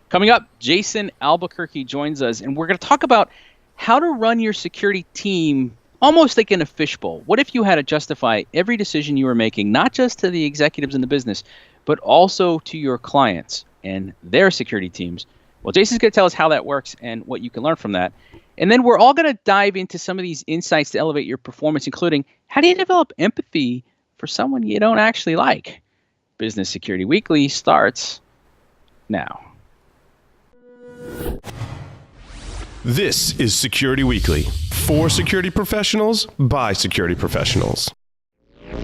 Coming up, Jason Albuquerque joins us, and we're going to talk about how to run your security team almost like in a fishbowl. What if you had to justify every decision you were making, not just to the executives in the business, but also to your clients and their security teams? Well, Jason's going to tell us how that works and what you can learn from that. And then we're all going to dive into some of these insights to elevate your performance, including how do you develop empathy for someone you don't actually like? Business Security Weekly starts now. This is Security Weekly, for security professionals, by security professionals.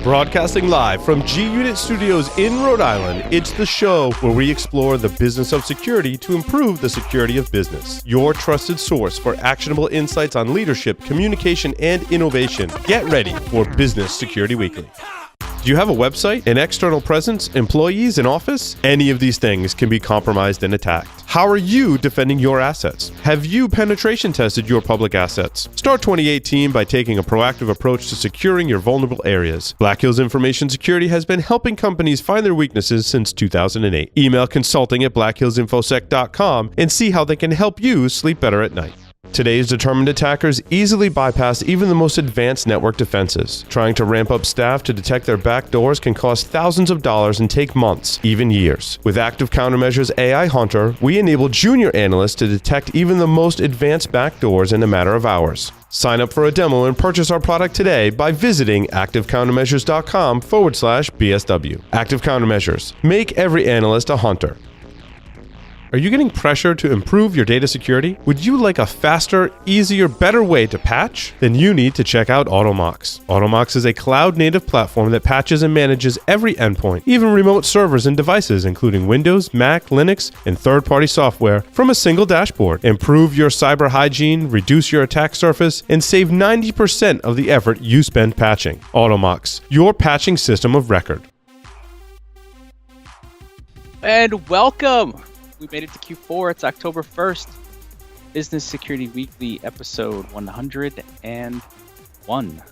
Broadcasting live from G-Unit Studios in Rhode Island, it's the show where we explore the business of security to improve the security of business. Your trusted source for actionable insights on leadership, communication, and innovation. Get ready for Business Security Weekly. Do you have a website, an external presence, employees, an office? Any of these things can be compromised and attacked. How are you defending your assets? Have you penetration tested your public assets? Start 2018 by taking a proactive approach to securing your vulnerable areas. Black Hills Information Security has been helping companies find their weaknesses since 2008. Email consulting@blackhillsinfosec.com and see how they can help you sleep better at night. Today's determined attackers easily bypass even the most advanced network defenses. Trying to ramp up staff to detect their backdoors can cost thousands of dollars and take months, even years. With Active Countermeasures AI Hunter, we enable junior analysts to detect even the most advanced backdoors in a matter of hours. Sign up for a demo and purchase our product today by visiting activecountermeasures.com/BSW. Active Countermeasures. Make every analyst a hunter. Are you getting pressure to improve your data security? Would you like a faster, easier, better way to patch? Then you need to check out Automox. Automox is a cloud-native platform that patches and manages every endpoint, even remote servers and devices, including Windows, Mac, Linux, and third-party software from a single dashboard. Improve your cyber hygiene, reduce your attack surface, and save 90% of the effort you spend patching. Automox, your patching system of record. And welcome. We made it to Q4. It's October 1st. Business Security Weekly, episode 101.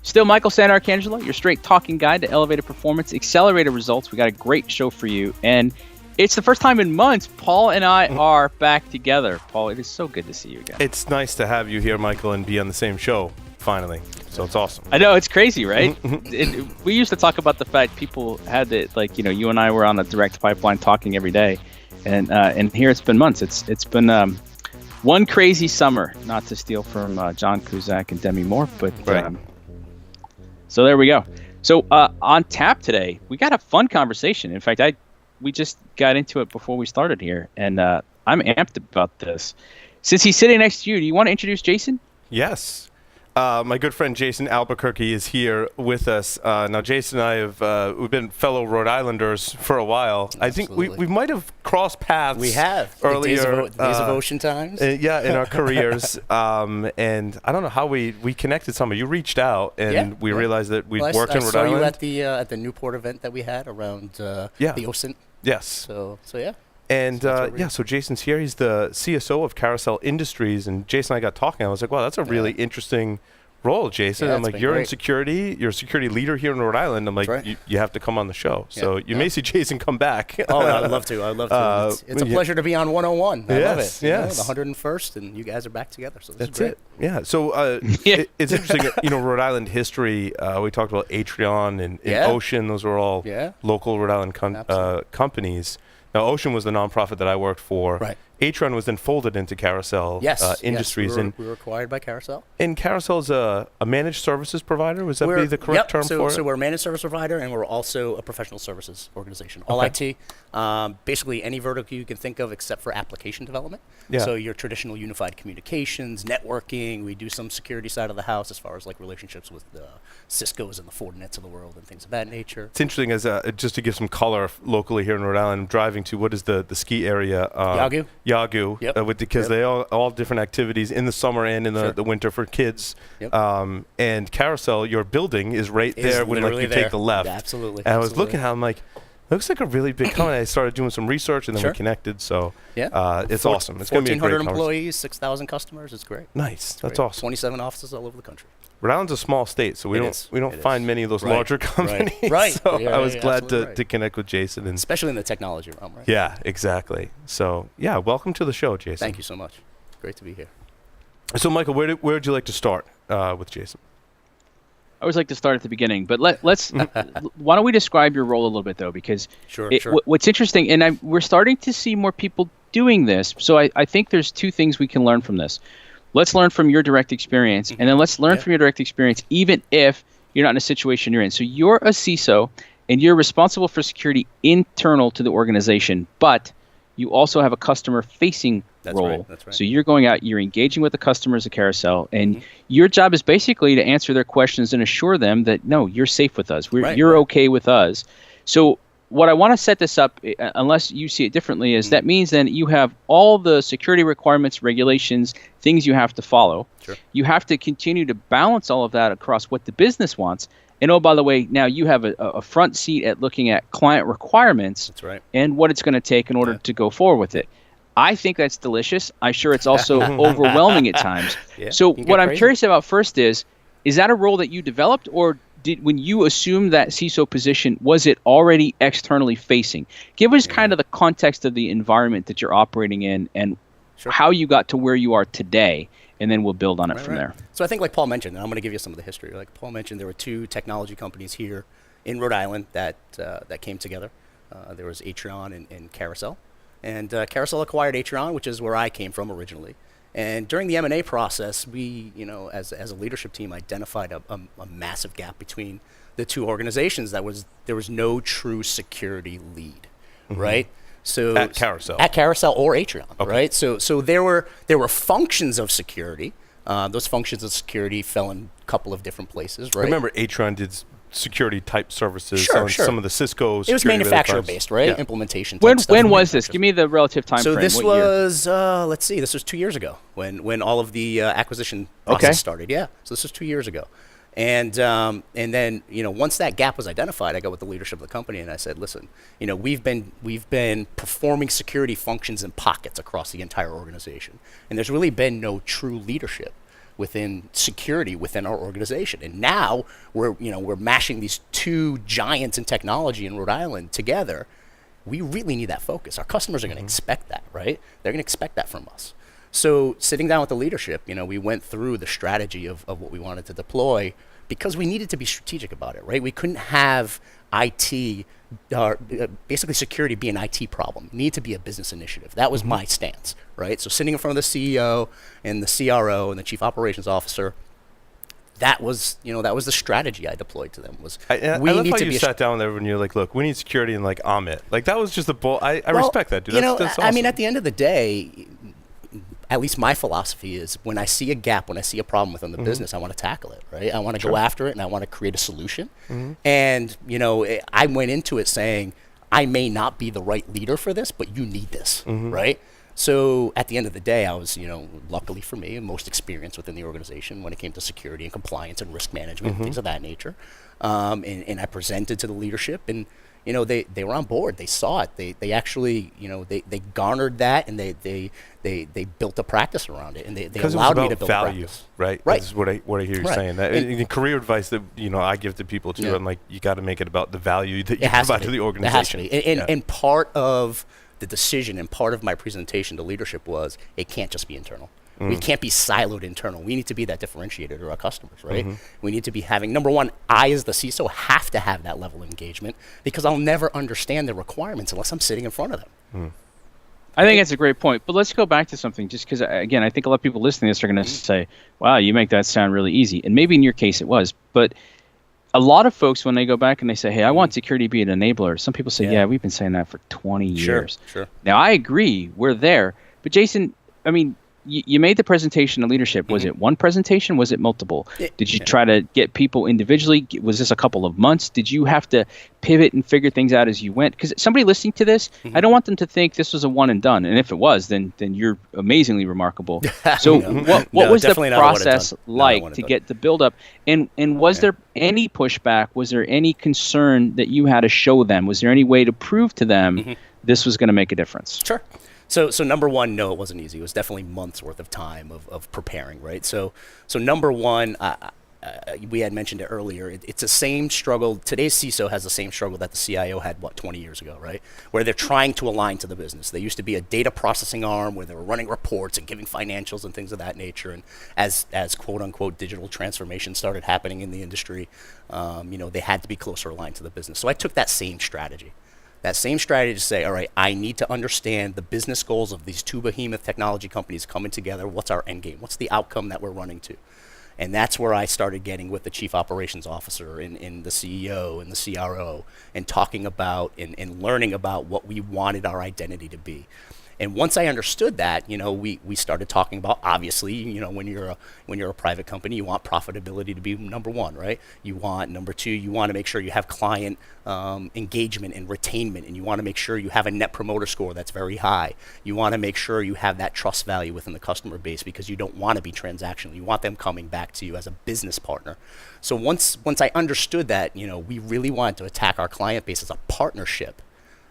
Still Michael Santarcangelo, your straight talking guide to elevated performance, accelerated results. We got a great show for you. And it's the first time in months Paul and I are back together. Paul, it is so good to see you again. It's nice to have you here, Michael, and be on the same show, finally. So it's awesome. I know, it's crazy, right? We used to talk about the fact people had to, like, you know, you and I were on a direct pipeline talking every day. And here it's been months. It's been one crazy summer, not to steal from John Cusack and Demi Moore, but right. So there we go. So on tap today, we got a fun conversation. In fact, we just got into it before we started here, and I'm amped about this. Since he's sitting next to you, do you want to introduce Jason? Yes. My good friend Jason Albuquerque is here with us. Now, Jason and I we've been fellow Rhode Islanders for a while. Absolutely. I think we might have crossed paths. We have earlier. The days of ocean times. In our careers. And I don't know how we connected. You reached out, and we realized that we'd worked in Rhode Island. I saw you at the Newport event that we had around the OSINT. Yes. So yeah. And so Jason's here. He's the CSO of Carousel Industries. And Jason and I got talking. I was like, wow, that's a really interesting role, Jason. Yeah, I'm like, you're in security. You're a security leader here in Rhode Island. I'm like, you have to come on the show. Yeah, so you may see Jason come back. Oh, I'd love to. It's a pleasure to be on 101. I love it. Yes. The 101st, and you guys are back together. So that's is great. It. Yeah. So it's interesting. Rhode Island history. We talked about Atreon and Ocean. Those were all local Rhode Island companies. Now, Ocean was the nonprofit that I worked for. Right. Atreon was then folded into Carousel Industries. Yes, we were acquired by Carousel. And Carousel is a managed services provider? Was that be the correct term for it? So we're a managed service provider, and we're also a professional services organization. All IT, basically any vertical you can think of except for application development. Yeah. So your traditional unified communications, networking. We do some security side of the house as far as like relationships with the Cisco's and the Fortinets of the world and things of that nature. It's interesting as just to give some color locally here in Rhode Island. I'm driving to what is the ski area? Yagu, because they all different activities in the summer and in the winter for kids. Yep. And Carousel, your building is right there when you take the left. Absolutely. And I was looking at it, I'm like, looks like a really big company. I started doing some research, and then we connected. So it's awesome. It's going to be a great 1,400 employees, 6,000 customers. It's great. Nice. That's awesome. 27 offices all over the country. Rhode Island's a small state, so we don't find many of those larger companies. Right. So I was glad to connect with Jason, and especially in the technology realm, right? Yeah, exactly. So welcome to the show, Jason. Thank you so much. Great to be here. So Michael, where would you like to start with Jason? I always like to start at the beginning, but let's. Why don't we describe your role a little bit, though? Because what's interesting, and we're starting to see more people doing this. So I think there's two things we can learn from this. Let's learn from your direct experience, and then let's learn from your direct experience, even if you're not in a situation you're in. So you're a CISO, and you're responsible for security internal to the organization, but you also have a customer-facing role. That's right. So you're going out, you're engaging with the customers at Carousel, and your job is basically to answer their questions and assure them that, no, you're safe with us. You're okay with us. So what I want to set this up, unless you see it differently, is that means then you have all the security requirements, regulations, things you have to follow. Sure. You have to continue to balance all of that across what the business wants. And oh, by the way, now you have a front seat at looking at client requirements and what it's going to take in order to go forward with it. I think that's delicious. I'm sure it's also overwhelming at times. So what I'm curious about first is that a role that you developed, or when you assumed that CISO position, was it already externally facing? Give us kind of the context of the environment that you're operating in and how you got to where you are today, and then we'll build on it from there. So I think, like Paul mentioned, and I'm going to give you some of the history. Like Paul mentioned, there were two technology companies here in Rhode Island that came together. There was Atreon and Carousel. And Carousel acquired Atreon, which is where I came from originally. And during the M&A process, we, as a leadership team, identified a massive gap between the two organizations. There was no true security lead, right? So at Carousel or Atreon, right? So there were functions of security. Those functions of security fell in a couple of different places, right? Remember, Atreon did security type services on some of the Cisco. It was manufacturer based, right? Implementation. When was this? Give me the relative time frame. So this was let's see, this was 2 years ago when all of the acquisition process started. Yeah, so this was 2 years ago. And then once that gap was identified, I got with the leadership of the company and I said, listen, we've been performing security functions in pockets across the entire organization, and there's really been no true leadership within security within our organization. And now we're mashing these two giants in technology in Rhode Island together. We really need that focus. Our customers are going to expect that, right? They're going to expect that from us. So sitting down with the leadership, we went through the strategy of what we wanted to deploy because we needed to be strategic about it, right? We couldn't have IT, basically security be an IT problem. It needed to be a business initiative. That was my stance, right? So sitting in front of the CEO and the CRO and the Chief Operations Officer, that was the strategy I deployed to them. I love how you sat down there when you're like, look, we need security and arm it. That was just I respect that, dude. That's awesome. I mean, at the end of the day, at least my philosophy is when I see a gap, when I see a problem within the business, I want to tackle it, right? I want to go after it and I want to create a solution. And, I went into it saying, I may not be the right leader for this, but you need this, right? So at the end of the day, I was, luckily for me, most experienced within the organization when it came to security and compliance and risk management, things of that nature. And I presented to the leadership and, they were on board. They saw it. They actually, they garnered that and they built a practice around it, and they allowed me to build value, a practice. Right? That's what I hear you saying. That in career advice that I give to people too. I'm like, you got to make it about the value that you provide to the organization. It has to be. And part of the decision and part of my presentation to leadership was it can't just be internal. We can't be siloed internal. We need to be that differentiator to our customers, right? We need to be having, number one, I as the CISO have to have that level of engagement because I'll never understand the requirements unless I'm sitting in front of them. I think that's a great point. But let's go back to something just because, again, I think a lot of people listening to this are going to say, wow, you make that sound really easy. And maybe in your case it was. But a lot of folks, when they go back and they say, hey, I want security to be an enabler, some people say, yeah, we've been saying that for 20 years. Sure. Now, I agree. We're there. But Jason, I mean, you made the presentation to leadership. Was it one presentation? Was it multiple? Did you try to get people individually? Was this a couple of months? Did you have to pivot and figure things out as you went? Because somebody listening to this, I don't want them to think this was a one and done. And if it was, then you're amazingly remarkable. So what was the process like to get the build up? And was there any pushback? Was there any concern that you had to show them? Was there any way to prove to them this was going to make a difference? Sure. So number one, no, it wasn't easy. It was definitely months worth of time of preparing, right? So number one, we had mentioned it earlier. It's the same struggle. Today's CISO has the same struggle that the CIO had, 20 years ago, right? Where they're trying to align to the business. They used to be a data processing arm where they were running reports and giving financials and things of that nature. And as quote unquote digital transformation started happening in the industry, they had to be closer aligned to the business. So I took that same strategy. To say, all right, I need to understand the business goals of these two behemoth technology companies coming together. What's our end game? What's the outcome that we're running to? And that's where I started getting with the chief operations officer and the CEO and the CRO and talking about and learning about what we wanted our identity to be. And once I understood that, we started talking about, obviously, when you're a private company, you want profitability to be number one, right? You want number two, you want to make sure you have client engagement and retainment, and you want to make sure you have a net promoter score that's very high. You want to make sure you have that trust value within the customer base because you don't want to be transactional. You want them coming back to you as a business partner. So once I understood that, we really wanted to attack our client base as a partnership.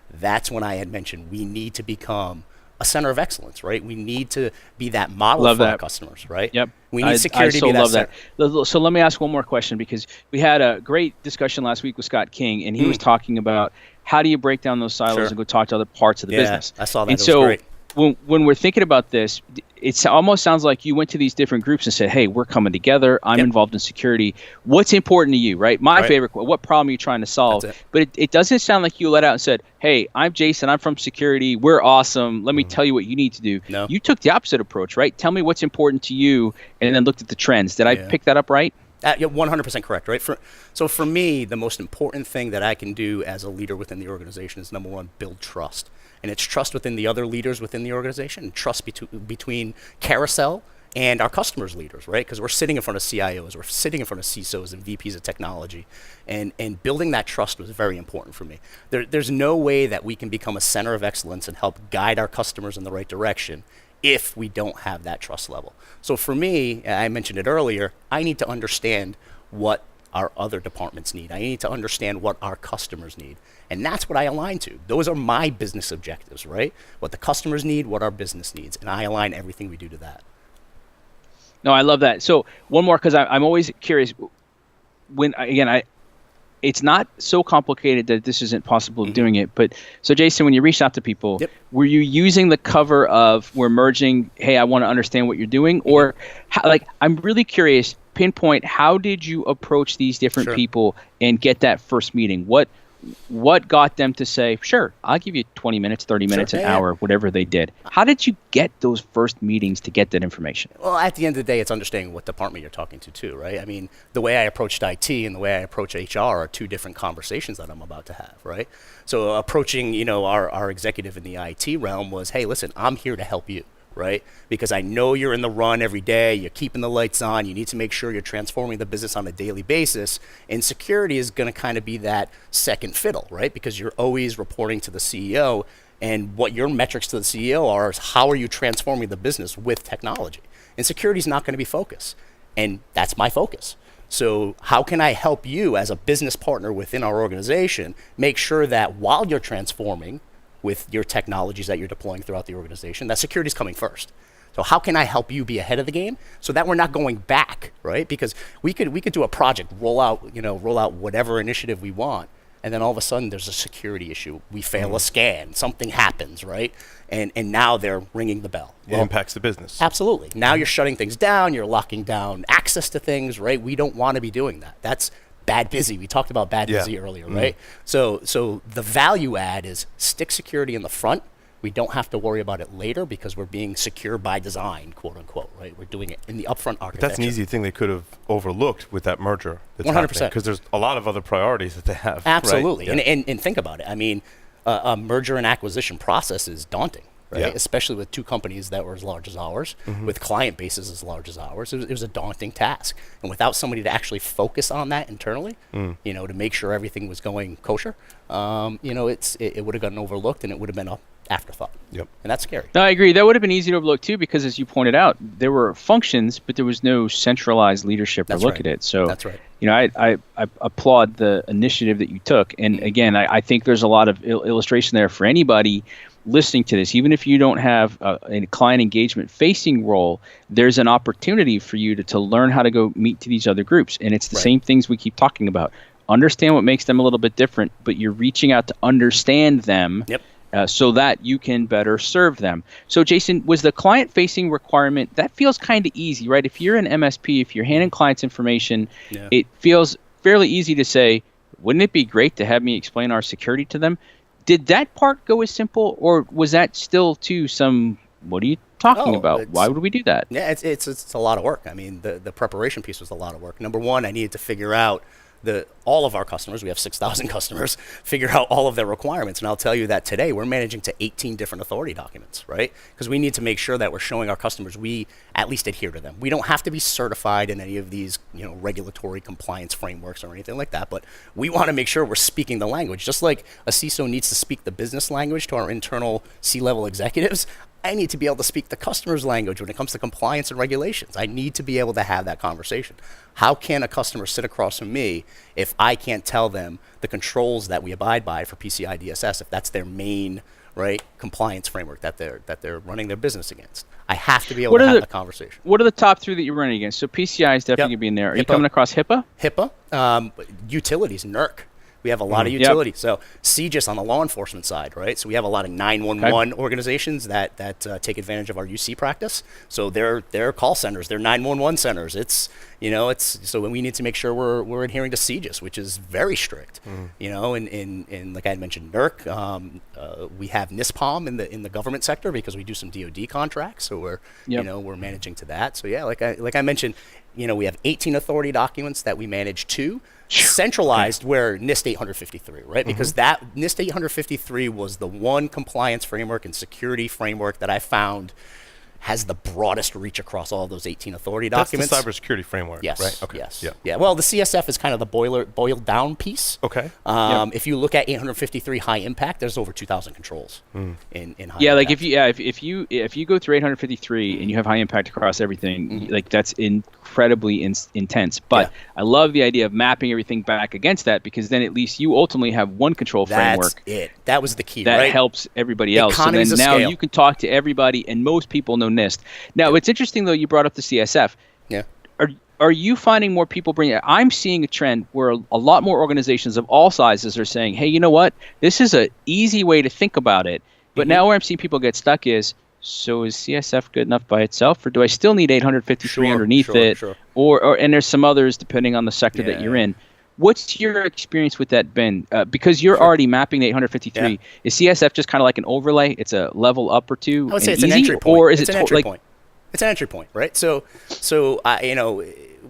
That's when I had mentioned we need to become a center of excellence, right? We need to be that model for our customers, right? Yep. We need security to be that center. So let me ask one more question, because we had a great discussion last week with Scott King, and he was talking about how do you break down those silos and go talk to other parts of the business. I saw that. And it was great. When we're thinking about this, it almost sounds like you went to these different groups and said, hey, we're coming together. I'm involved in security. What's important to you, right? My favorite, what problem are you trying to solve? But it doesn't sound like you let out and said, hey, I'm Jason. I'm from security. We're awesome. Let me tell you what you need to do. No. You took the opposite approach, right? Tell me what's important to you, and then looked at the trends. Did I pick that up right? You're 100% correct, right? So for me, the most important thing that I can do as a leader within the organization is, number one, build trust. And it's trust within the other leaders within the organization, and trust between Carousel and our customers' leaders, right? Because we're sitting in front of CIOs, we're sitting in front of CISOs and VPs of technology, and building that trust was very important for me. There's no way that we can become a center of excellence and help guide our customers in the right direction if we don't have that trust level. So for me, I mentioned it earlier, I need to understand what our other departments need. I need to understand what our customers need. And that's what I align to. Those are my business objectives, right? What the customers need, what our business needs. And I align everything we do to that. No, I love that. So one more, because I'm always curious. It's not so complicated that this isn't possible doing it. But so Jason, when you reached out to people, were you using the cover of we're merging, hey, I want to understand what you're doing? Or I'm really curious, pinpoint, how did you approach these different people and get that first meeting? What got them to say, sure, I'll give you 20 minutes, 30 minutes, an hour, whatever they did? How did you get those first meetings to get that information? Well, at the end of the day, it's understanding what department you're talking to too, right? I mean, the way I approached IT and the way I approach HR are two different conversations that I'm about to have, right? So approaching, our executive in the IT realm was, hey, listen, I'm here to help you. Right? Because I know you're in the run every day, you're keeping the lights on, you need to make sure you're transforming the business on a daily basis, and security is going to kind of be that second fiddle, right? Because you're always reporting to the CEO, and what your metrics to the CEO are is how are you transforming the business with technology? And security is not going to be focus, and that's my focus. So how can I help you as a business partner within our organization make sure that while you're transforming with your technologies that you're deploying throughout the organization, that security is coming first. So how can I help you be ahead of the game so that we're not going back, right? Because we could do a project, roll out whatever initiative we want, and then all of a sudden there's a security issue. We fail a scan, something happens, right? And now they're ringing the bell. It impacts the business. Absolutely. Now you're shutting things down, you're locking down access to things, right? We don't want to be doing that. That's bad busy. We talked about bad busy earlier, right? So the value add is stick security in the front. We don't have to worry about it later because we're being secure by design, quote unquote, right? We're doing it in the upfront architecture. But that's an easy thing they could have overlooked with that merger. 100%. Because there's a lot of other priorities that they have. Absolutely. Right? And think about it. I mean, a merger and acquisition process is daunting, right? Yeah. Especially with two companies that were as large as ours, with client bases as large as ours. It was a daunting task. And without somebody to actually focus on that internally, to make sure everything was going kosher, it would have gotten overlooked and it would have been an afterthought. Yep. And that's scary. No, I agree. That would have been easy to overlook too, because as you pointed out, there were functions, but there was no centralized leadership to look at it. So that's right. I applaud the initiative that you took. And again, I think there's a lot of illustration there for anybody listening to this. Even if you don't have a client engagement facing role, there's an opportunity for you to learn how to go meet to these other groups. And it's the same things we keep talking about. Understand what makes them a little bit different, but you're reaching out to understand them. Yep. So that you can better serve them. So, Jason, was the client-facing requirement, that feels kind of easy, right? If you're an MSP, if you're handing clients information, it feels fairly easy to say, wouldn't it be great to have me explain our security to them? Did that part go as simple, or was that still what are you talking about? Why would we do that? Yeah, it's a lot of work. I mean, the preparation piece was a lot of work. Number one, I needed to figure out all of our customers, we have 6,000 customers, figure out all of their requirements. And I'll tell you that today we're managing to 18 different authority documents, right? Because we need to make sure that we're showing our customers we at least adhere to them. We don't have to be certified in any of these, regulatory compliance frameworks or anything like that, but we want to make sure we're speaking the language. Just like a CISO needs to speak the business language to our internal C-level executives, I need to be able to speak the customer's language when it comes to compliance and regulations. I need to be able to have that conversation. How can a customer sit across from me if I can't tell them the controls that we abide by for PCI DSS, if that's their main compliance framework that they're running their business against? I have to be able to have that conversation. What are the top three that you're running against? So PCI is definitely going to be in there. Are you coming across HIPAA? HIPAA, utilities, NERC. We have a lot of utility. So CGIS on the law enforcement side, right? So we have a lot of 911 organizations that take advantage of our UC practice. So they're call centers, they're 911 centers. So we need to make sure we're adhering to CGIS, which is very strict. And like I had mentioned, NERC. We have NISPOM in the government sector because we do some DoD contracts. So we're managing to that. So yeah, like I mentioned, we have 18 authority documents that we manage to. Centralized where NIST 853, right? Because that NIST 853 was the one compliance framework and security framework that I found has the broadest reach across all those 18 authority documents. That's the cybersecurity framework, yes, right? Okay. Yes. Yeah. Well, the CSF is kind of the boiled down piece. Okay. If you look at 853 high impact, there's over 2,000 controls in high impact. Like if you go through 853 and you have high impact across everything, like that's incredibly intense. But I love the idea of mapping everything back against that, because then at least you ultimately have one control framework. That's it. That was the key, that right? helps everybody else. So then now you can talk to everybody, and most people know NIST. Now, it's interesting, though, you brought up the CSF. Yeah. Are you finding more people bringing it? I'm seeing a trend where a lot more organizations of all sizes are saying, hey, you know what? This is an easy way to think about it. But now where I'm seeing people get stuck is, so is CSF good enough by itself, or do I still need 853 underneath it? Sure. Or and there's some others depending on the sector that you're in. What's your experience with that been? Because you're already mapping the 853. Is CSF just kind of like an overlay? It's a level up or two? I would say it's an entry point. Or is it's an entry point. It's an entry point, right? So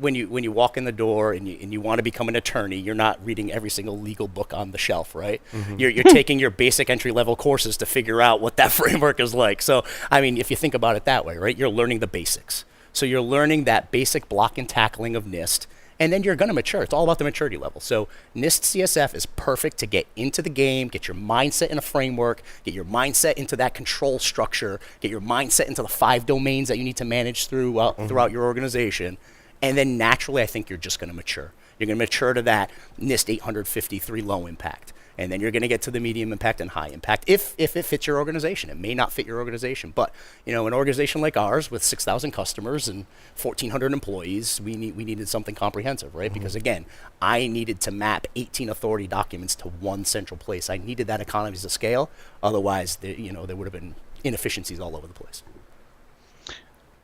when you walk in the door and you want to become an attorney, you're not reading every single legal book on the shelf, right? You're taking your basic entry level courses to figure out what that framework is like. So, I mean, if you think about it that way, right? You're learning the basics. So you're learning that basic block and tackling of NIST. And then you're going to mature. It's all about the maturity level. So NIST CSF is perfect to get into the game, get your mindset in a framework, get your mindset into that control structure, get your mindset into the 5 domains that you need to manage throughout your organization. And then naturally, I think you're just going to mature. You're going to mature to that NIST 853 low impact. And then you're going to get to the medium impact and high impact if it fits your organization. It may not fit your organization, but an organization like ours with 6,000 customers and 1,400 employees, we needed something comprehensive, right? Because again, I needed to map 18 authority documents to one central place. I needed that economies of scale. Otherwise, there would have been inefficiencies all over the place.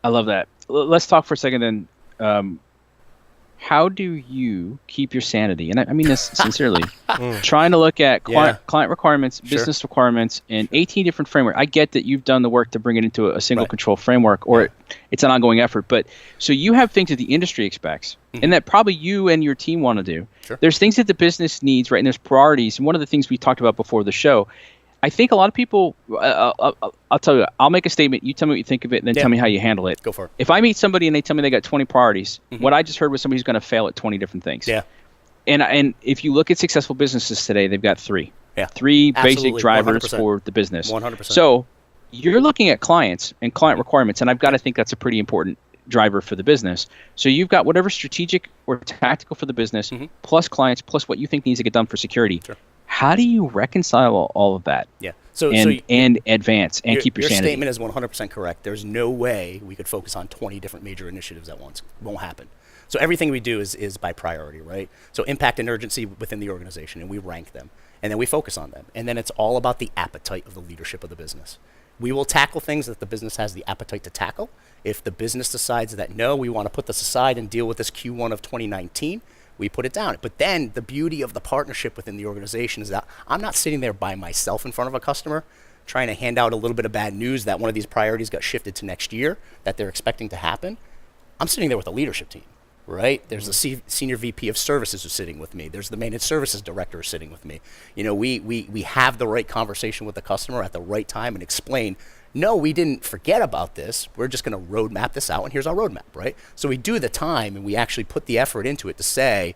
I love that. Let's talk for a second then. How do you keep your sanity? And I mean this sincerely. Trying to look at client requirements, business requirements, and 18 different frameworks. I get that you've done the work to bring it into a single control framework, or it's an ongoing effort. But so you have things that the industry expects, and that probably you and your team want to do. There's things that the business needs, right? And there's priorities. And one of the things we talked about before the show, I think a lot of people, I'll tell you, I'll make a statement, you tell me what you think of it, and then tell me how you handle it. Go for it. If I meet somebody and they tell me they got 20 priorities, what I just heard was somebody's going to fail at 20 different things. Yeah. And if you look at successful businesses today, they've got three. Yeah. Three Absolutely. basic drivers 100%. for the business. 100%. So you're looking at clients and client requirements, and I've got to think that's a pretty important driver for the business. So you've got whatever strategic or tactical for the business, plus clients, plus what you think needs to get done for security. Sure. How do you reconcile all of that? Yeah. And advance and keep your sanity? Your statement is 100% correct. There's no way we could focus on 20 different major initiatives at once. It won't happen. So everything we do is by priority, right? So impact and urgency within the organization, and we rank them. And then we focus on them. And then it's all about the appetite of the leadership of the business. We will tackle things that the business has the appetite to tackle. If the business decides that, no, we want to put this aside and deal with this Q1 of 2019, we put it down. But then the beauty of the partnership within the organization is that I'm not sitting there by myself in front of a customer trying to hand out a little bit of bad news that one of these priorities got shifted to next year that they're expecting to happen. I'm sitting there with a leadership team, right? There's the senior VP of services who's sitting with me. There's the managed services director who's sitting with me. You know, we have the right conversation with the customer at the right time and explain, no, we didn't forget about this. We're just going to roadmap this out, and here's our roadmap, right? So we do the time, and we actually put the effort into it to say,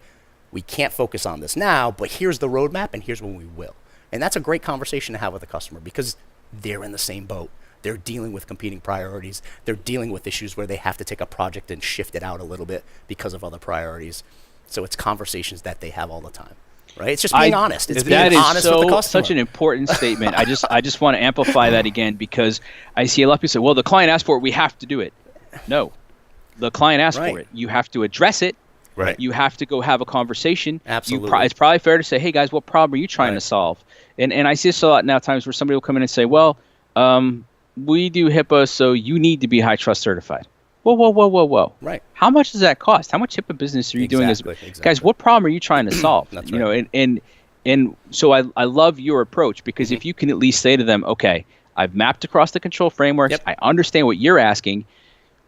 we can't focus on this now, but here's the roadmap, and here's when we will. And that's a great conversation to have with the customer because they're in the same boat. They're dealing with competing priorities. They're dealing with issues where they have to take a project and shift it out a little bit because of other priorities. So it's conversations that they have all the time. Right? It's just being honest. It's being honest with the customer. Such an important statement. I just want to amplify that again because I see a lot of people say, well, the client asked for it, we have to do it. No. The client asked for it. You have to address it. Right. You have to go have a conversation. Absolutely. It's probably fair to say, hey, guys, what problem are you trying to solve? And I see this a lot now times where somebody will come in and say, well, we do HIPAA, so you need to be high trust certified. Whoa. Right. How much does that cost? How much HIPAA business are you doing? Guys, what problem are you trying to solve? That's you right. know, and so I love your approach because if you can at least say to them, okay, I've mapped across the control frameworks. I understand what you're asking.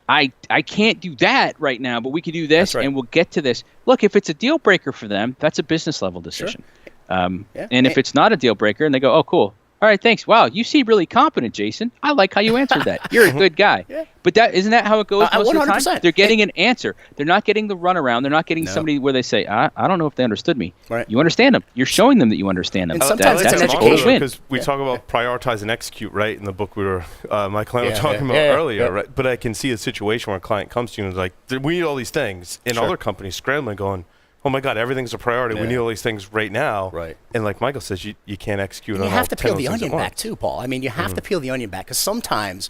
I can't do that right now, but we can do this and we'll get to this. Look, if it's a deal breaker for them, that's a business level decision. Sure. And if it's not a deal breaker and they go, oh, cool. All right, thanks. Wow, you seem really competent, Jason. I like how you answered that. You're a good guy. But isn't that how it goes most of the time? They're getting an answer. They're not getting the runaround. They're not getting somebody where they say, I don't know if they understood me. Right. You understand them. You're showing them that you understand them. And sometimes it's an education. Because we talk about prioritize and execute, right? In the book we were, my client was talking about earlier, right? But I can see a situation where a client comes to you and is like, we need all these things. And other companies scrambling going, oh my God, everything's a priority. We need all these things right now. Right. And like Michael says, you can't execute on all 10 You have to peel the things onion at back once. too, Paul. I mean, you have to peel the onion back because sometimes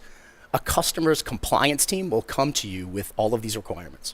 a customer's compliance team will come to you with all of these requirements.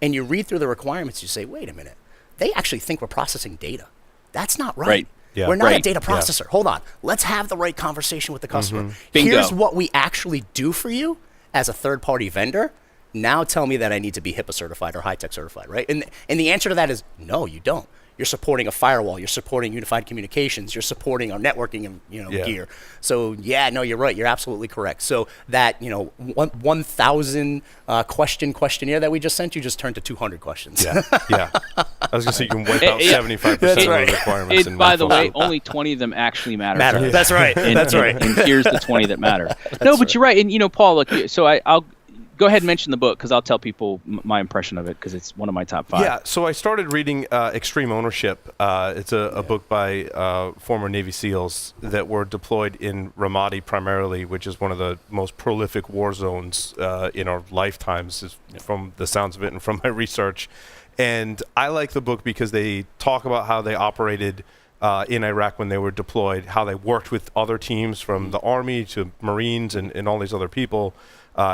And you read through the requirements, you say, wait a minute. They actually think we're processing data. That's not right. Yeah. We're not a data processor. Hold on. Let's have the right conversation with the customer. Bingo. Here's what we actually do for you as a third-party vendor. Now tell me that I need to be HIPAA certified or high-tech certified, right? And the answer to that is no, you don't. You're supporting a firewall. You're supporting unified communications. You're supporting our networking and gear. So no, you're right. You're absolutely correct. So that 1,000 questionnaire that we just sent you just turned to 200 questions. Yeah. I was gonna say you can wipe out 75% of the requirements. By the way, only 20 of them actually matter. That's right. That's right. And here's the 20 that matter. No, but you're right. And Paul, look. So I'll. Go ahead and mention the book because I'll tell people my impression of it because it's one of my top 5. Yeah, so I started reading Extreme Ownership. It's a book by former Navy SEALs that were deployed in Ramadi primarily, which is one of the most prolific war zones in our lifetimes, from the sounds of it and from my research. And I like the book because they talk about how they operated in Iraq when they were deployed, how they worked with other teams from the Army to Marines and all these other people.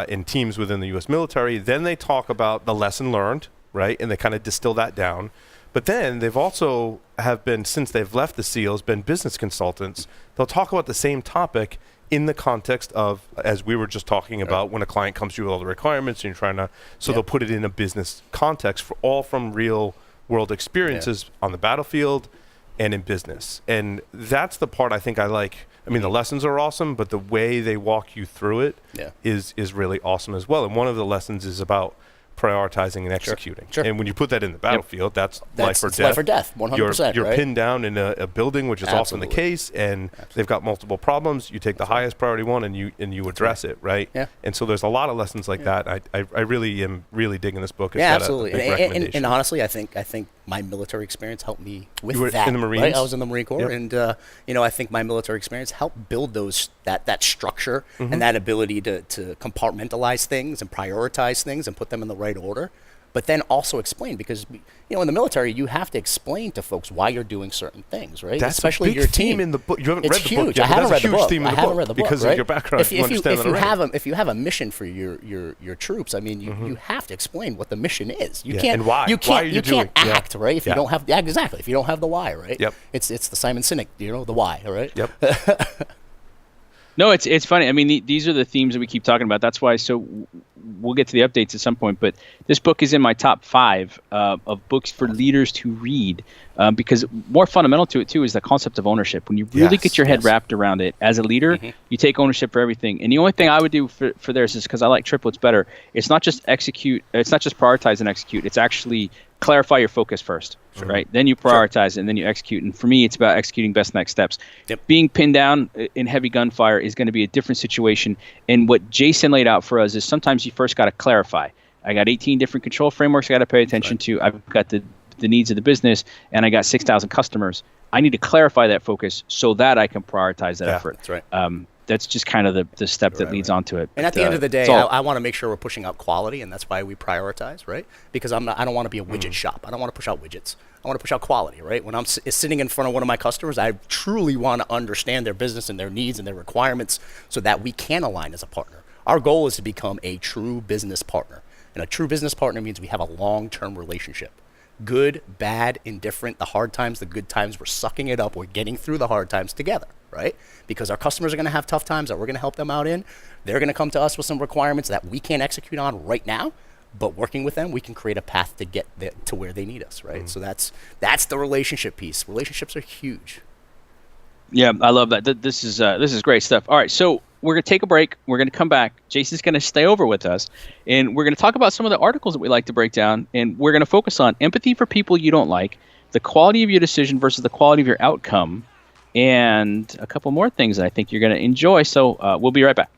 In teams within the U.S. military. Then they talk about the lesson learned, right? And they kind of distill that down. But then they've also have been, since they've left the SEALs, been business consultants. They'll talk about the same topic in the context of, as we were just talking about, when a client comes to you with all the requirements and you're trying to, they'll put it in a business context all from real world experiences on the battlefield and in business. And that's the part I think I like. I mean, the lessons are awesome, but the way they walk you through it is really awesome as well. And one of the lessons is about prioritizing and executing. Sure. And when you put that in the battlefield, that's life or death. Life or death, 100%. You're right? pinned down in a building, which is often the case, and they've got multiple problems. You take the highest priority one and you address it, right? Yeah. And so there's a lot of lessons like that. I really am really digging this book. It's yeah, got absolutely. A big recommendation. And honestly, I think my military experience helped me with you were that. in the Marines? Right? I was in the Marine Corps, Yep. and I think my military experience helped build that structure and that ability to compartmentalize things and prioritize things and put them in the right order. But then also explain, because in the military you have to explain to folks why you're doing certain things, right? That's especially a big your theme team. in the book. You haven't It's read the huge. book yet, I haven't but read that's a the huge book. theme in I the haven't book read the book because right? of your background. You understand that already. If you have a mission for your troops, I mean, you have to explain what the mission is. You Yeah, can't and why. You Why can't are you you can't doing- yeah. act right if you Yeah. don't have exactly if you don't have the why, right? Yep. It's the Simon Sinek, the why, right? Yep. No, it's funny. I mean, these are the themes that we keep talking about. That's why. So we'll get to the updates at some point. But this book is in my top 5 of books for leaders to read, because more fundamental to it too is the concept of ownership. When you really get your head wrapped around it as a leader, you take ownership for everything. And the only thing I would do for theirs is, because I like triplets better, it's not just execute. It's not just prioritize and execute. It's actually clarify your focus first, right? Then you prioritize and then you execute. And for me, it's about executing best next steps. Yep. Being pinned down in heavy gunfire is going to be a different situation. And what Jason laid out for us is sometimes you first got to clarify. I got 18 different control frameworks I got to pay attention to. I've got the needs of the business, and I got 6,000 customers. I need to clarify that focus so that I can prioritize that effort. That's right. That's just kind of the step that leads onto it. And at the end of the day, I want to make sure we're pushing out quality, and that's why we prioritize, right? Because I don't want to be a widget shop. I don't want to push out widgets. I want to push out quality, right? When I'm sitting in front of one of my customers, I truly want to understand their business and their needs and their requirements so that we can align as a partner. Our goal is to become a true business partner. And a true business partner means we have a long-term relationship. Good, bad, indifferent, the hard times, the good times, we're sucking it up. We're getting through the hard times together, right? Because our customers are going to have tough times that we're going to help them out in. They're going to come to us with some requirements that we can't execute on right now, but working with them, we can create a path to get to where they need us, right? So that's the relationship piece. Relationships are huge. Yeah, I love that. This is great stuff. All right, so we're going to take a break. We're going to come back. Jason's going to stay over with us, and we're going to talk about some of the articles that we like to break down, and we're going to focus on empathy for people you don't like, the quality of your decision versus the quality of your outcome, and a couple more things that I think you're going to enjoy. So we'll be right back.